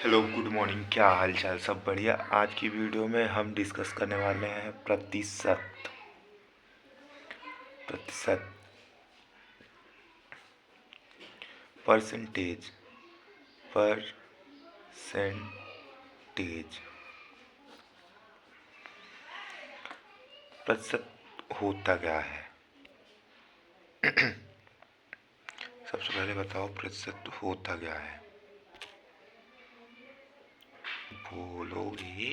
Hello, good morning. क्या हाल चाल? सब बढ़िया। आज की वीडियो में हम डिस्कस करने वाले हैं प्रतिशत। प्रतिशत, परसेंटेज, परसेंटेज। प्रतिशत होता क्या है? सबसे पहले बताओ, प्रतिशत होता क्या है? बोलोगे?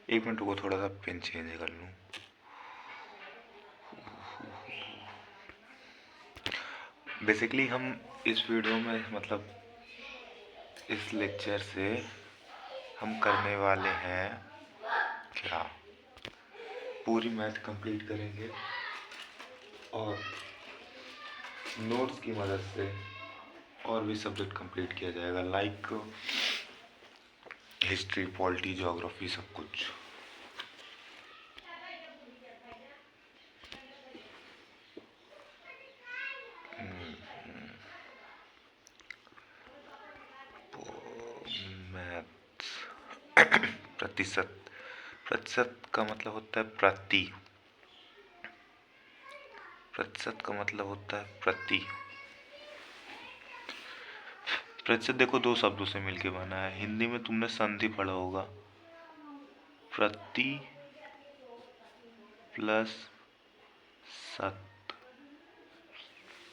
एक मिनट को थोड़ा सा पेन चेंज कर लूँ। बेसिकली हम इस वीडियो में मतलब इस लेक्चर से हम करने वाले हैं क्या, पूरी मैथ कंप्लीट करेंगे और नोट्स की मदद से और भी सब्जेक्ट कंप्लीट किया जाएगा, लाइक हिस्ट्री, पॉलिटी, ज्योग्राफी, सब कुछ। मैथ्स। प्रतिशत। प्रतिशत का मतलब होता है प्रति। प्रतिशत का मतलब होता है प्रति। प्रतिशत देखो दो शब्दों से मिलके बना है। हिंदी में तुमने संधि पढ़ा होगा, प्रति प्लस शत।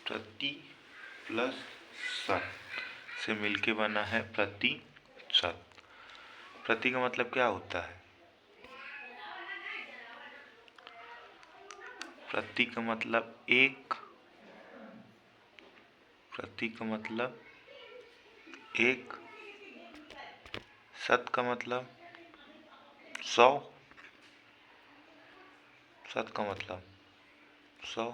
प्रति प्लस शत से मिलके बना है प्रतिशत। प्रति का मतलब क्या होता है? प्रति का मतलब एक। प्रति का मतलब एक। शत का मतलब 100। शत का मतलब 100।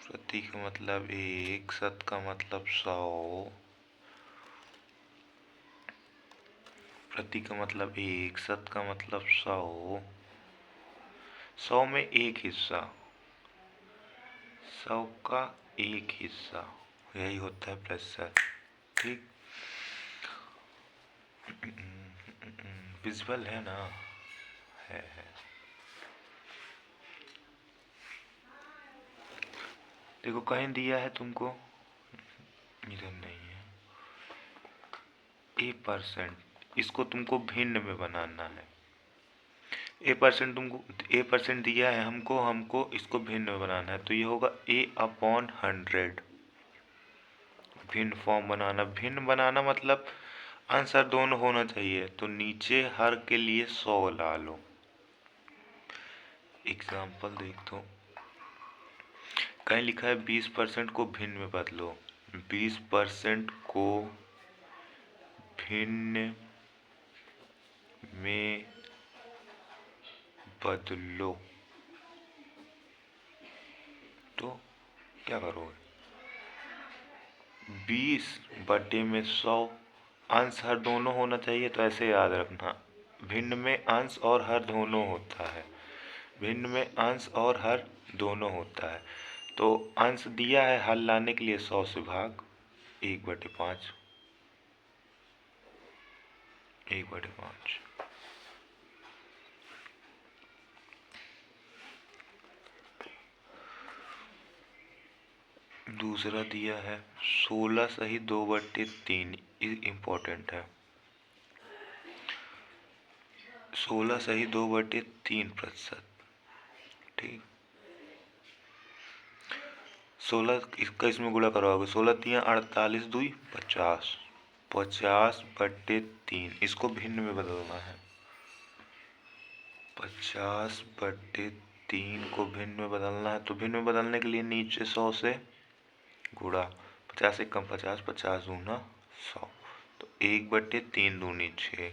प्रति का मतलब एक, शत का मतलब 100। प्रति का मतलब एक, शत का मतलब 100। 100 में एक हिस्सा, 100 का एक हिस्सा, यही होता है प्रतिशत। ठीक, विजुअल है ना? है। देखो कहीं दिया है तुमको, इधर नहीं है। A%, इसको तुमको भिन्न में बनाना है। A% तुमको A% दिया है हमको इसको भिन्न में बनाना है, तो ये होगा A/100। भिन्न फॉर्म बनाना। भिन्न बनाना मतलब आंसर दोनों होना चाहिए, तो नीचे हर के लिए 100 ला लो। एग्जाम्पल देख दो, कहीं लिखा है 20% को भिन्न में बदलो। 20% को भिन्न में बदलो, तो क्या करोगे? 20/100। अंश हर दोनों होना चाहिए, तो ऐसे याद रखना, भिन्न में अंश और हर दोनों होता है। भिन्न में अंश और हर दोनों होता है, तो अंश दिया है, हल लाने के लिए 100 से भाग 1/5। 1/5। दूसरा दिया है 16 सही 2/3। इम्पोर्टेंट है। 16 सही 2/3%। ठीक, 16 इसका इसमें गुणा करवाओगे। 16×3 48, 2 50। 50/3 इसको भिन्न में बदलना है। 50/3 को भिन्न में बदलना है, तो भिन्न में बदलने के लिए नीचे 100 से गुणा। 50 एक कम 50, 50 दूना 100, तो 1/3 दूनी 6।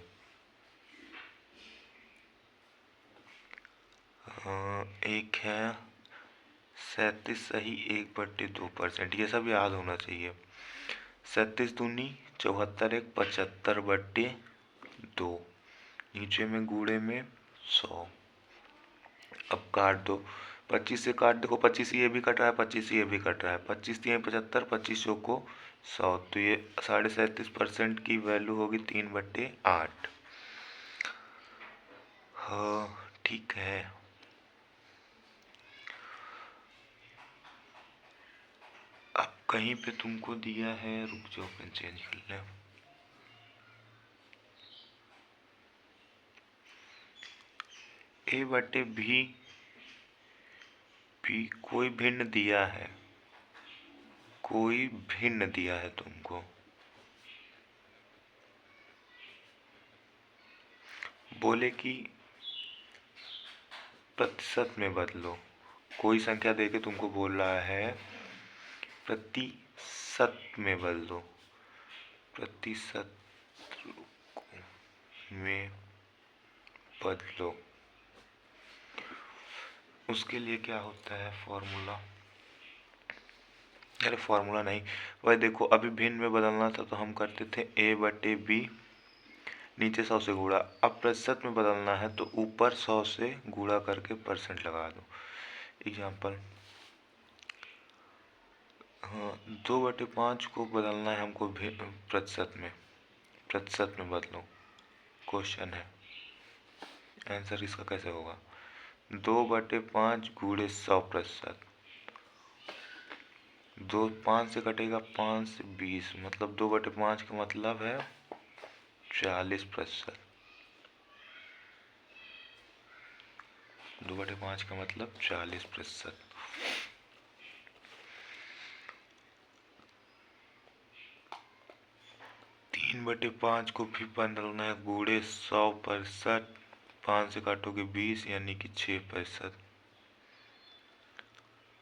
एक है 37 सही 1/2%। ये सब याद होना चाहिए। 37 दूनी 74, एक 75/2। नीचे में गुणे में 100। अब काट दो। 25 से काट, देखो 25 ये भी कट रहा है, 25 ये भी कट रहा है, 25 3 75, 25 को 100, तो ये 37.5% की वैल्यू होगी 3/8। हाँ ठीक है। अब कहीं पे तुमको दिया है, रुक जाओ पेन चेंज कर ले। A/B कोई भिन्न दिया है, कोई भिन्न दिया है तुमको, बोले कि प्रतिशत में बदलो। कोई संख्या देके तुमको बोल रहा है प्रतिशत में बदलो, प्रतिशत में बदलो। उसके लिए क्या होता है फॉर्मूला, अरे फॉर्मूला नहीं, वही देखो अभी भिन्न में बदलना था तो हम करते थे A/B, नीचे 100 से गुणा। अब प्रतिशत में बदलना है तो ऊपर 100 से गुणा करके परसेंट लगा दो। एग्जाम्पल, हाँ 2/5 को बदलना है हमको प्रतिशत में, प्रतिशत में बदलो। क्वेश्चन है, आंसर इसका कैसे होगा? 2/5 गुणे 100%, 5 से कटेगा 5 से 20, मतलब 2/5 का मतलब है 40%। 2/5 का मतलब 40%। 3/5 को भी बदलना है गुणे 100%, 5 से काटोगे 20 यानी कि 6%,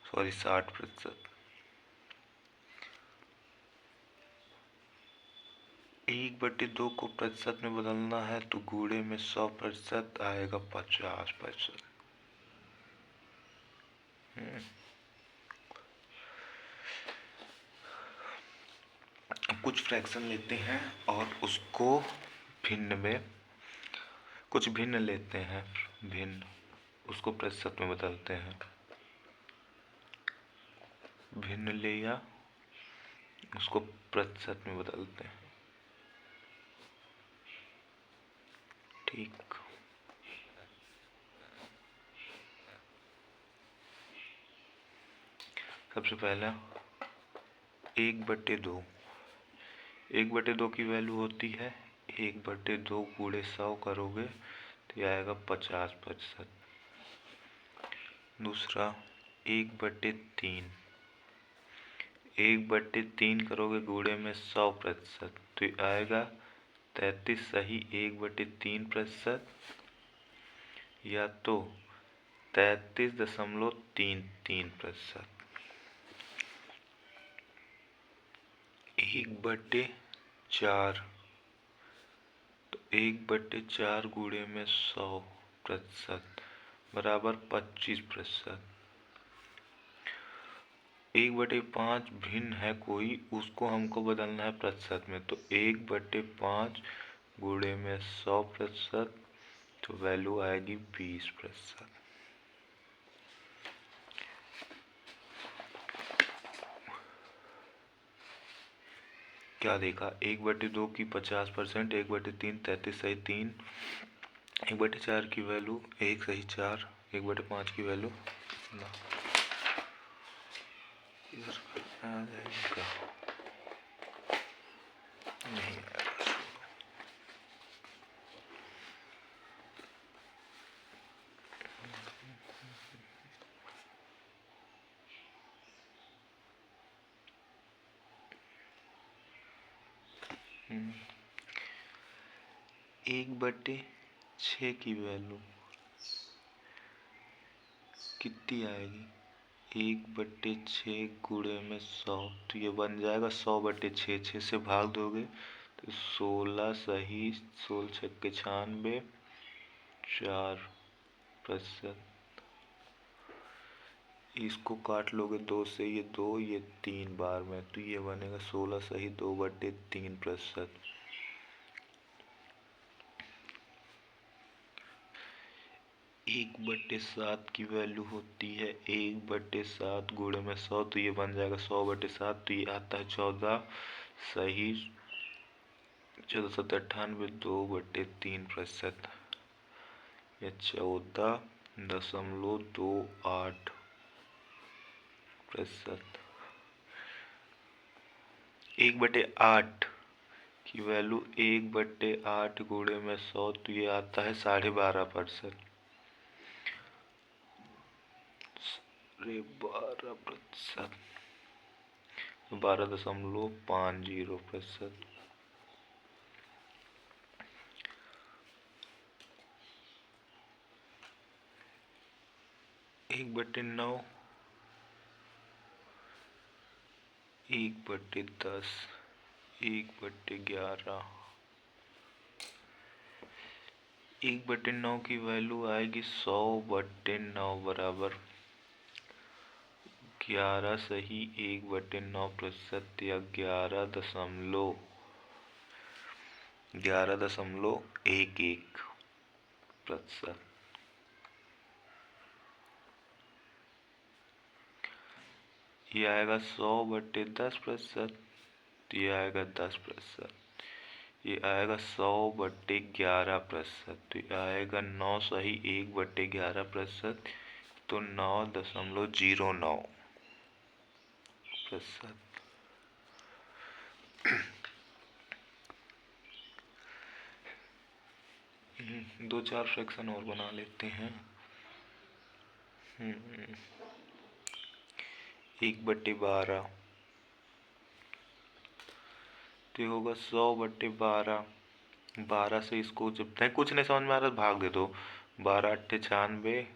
सॉरी 60%। 1/2 को प्रतिशत में बदलना है तो गुणे में 100% आएगा 50%। कुछ फ्रैक्शन लेते हैं और उसको भिन्न में, कुछ भिन्न लेते हैं, भिन्न उसको प्रतिशत में बदलते हैं। भिन्न लिया, उसको प्रतिशत में बदलते हैं। ठीक, सबसे पहला 1/2, 1/2 की वैल्यू होती है 1/2 गुणे 100 करोगे तो ये आएगा 50%। दूसरा 1/3, 1/3 करोगे गुणे में 100% तो ये आएगा 33 सही 1/3%, या तो 33.33%। 1/4, तो 1/4 गुणे में 100% बराबर 25%। 1/5 भिन्न है कोई, उसको हमको बदलना है प्रतिशत में, तो 1/5 गुणे में 100% तो वैल्यू आएगी 20%। क्या देखा? 1/2 की 50%, 1/3 33 सही 3, 1/4 की वैल्यू 1 सही 4, 1/5 की वैल्यू इधर आ जाएगा, नहीं आएगा। 1/6 की वैल्यू कितनी आएगी? 1/6 गुणे में 100 तो ये बन जाएगा 100/6, 6 से भाग दोगे तो 16 सही 16 छक्के 96, 4%। इसको काट लोगे 2 से, ये 2 ये 3 बार में, तो ये बनेगा 16 सही 2/3%। 1/7 की वैल्यू होती है 1/7 गुणे में 100, तो ये बन जाएगा 100/7, तो ये आता है 14। सही 1498 2/3%, या 14.28%। 1/8 की वैल्यू 1/8 गुणे में 100, तो ये आता है 12.5%। 12%, 12.50%। 1/9, 1/10, 1/11। 1/9 की वैल्यू आएगी 100/9 बराबर 11 सही 1/9%, या 11.11%। ये आएगा 100/10%, तो ये आएगा 10%। ये आएगा 100/11%, तो ये आएगा 9 सही 1/11%, तो 9.09%। दो चार फ्रैक्शन और बना लेते हैं। 1/12, तो होगा 100/12। 12 से इसको जब नहीं कुछ नहीं समझ में आ रहा भाग दे दो। 12 8 96,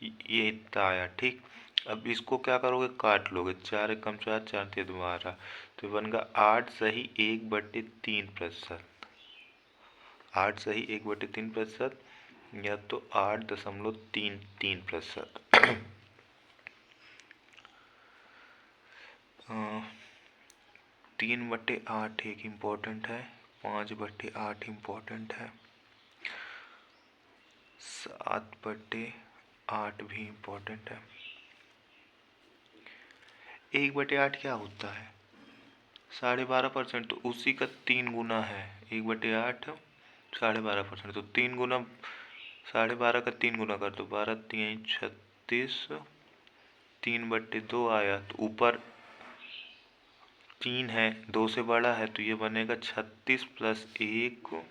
ये इतना आया ठीक। अब इसको क्या करोगे, काट लोगे। 4 1 4, 4 3 12, तो बनेगा 8 सही 1/3%। 8 सही 1/3%, या तो 8.33%। 3/8 एक इम्पोर्टेंट है, 5/8 इम्पोर्टेंट है, 7/8 भी इम्पोर्टेंट है। 1/8 क्या होता है, 12.5%, तो उसी का 3 गुना है। 1/8 12.5%, तो 3 गुना 12.5 का 3 गुना कर दो, 12 3 36, 3/2 आया, तो ऊपर 3 है, 2 से बड़ा है, तो ये बनेगा 36 + 1/2,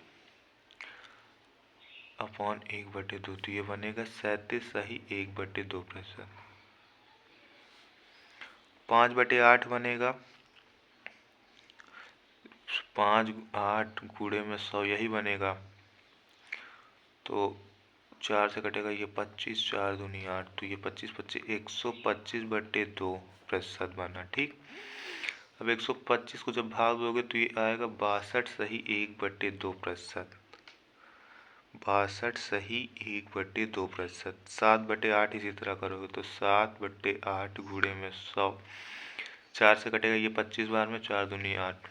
तो ये बनेगा 37 सही 1/2%। 5/8 बनेगा 5 8 गुणे में 100, यही बनेगा। तो 4 से कटेगा ये 25, 4 दूनी 8, तो ये 25 25 125/2% बना ठीक। अब 125 को जब भाग दोगे तो ये आएगा 62 सही 1/2%। 62 सही 1/2%। 7/8 इसी तरह करोगे तो 7/8 गुणे में 100, 4 से कटेगा ये 25 बार में, 4 दूनी 8,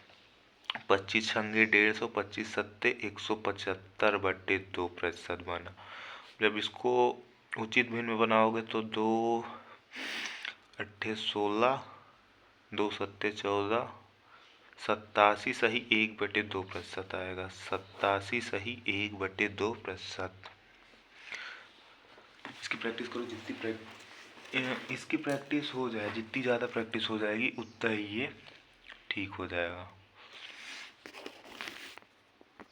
25 छंगे 150, 25 सत्ते 175/2% बना। जब इसको उचित भिन्न में बनाओगे तो 2 8 16, 2 सत्ते 14, 87 सही 1/2% आएगा। 87 सही 1/2%। इसकी प्रैक्टिस करो, इसकी प्रैक्टिस हो जाए, जितनी ज़्यादा प्रैक्टिस हो जाएगी उतना ही ये ठीक हो जाएगा।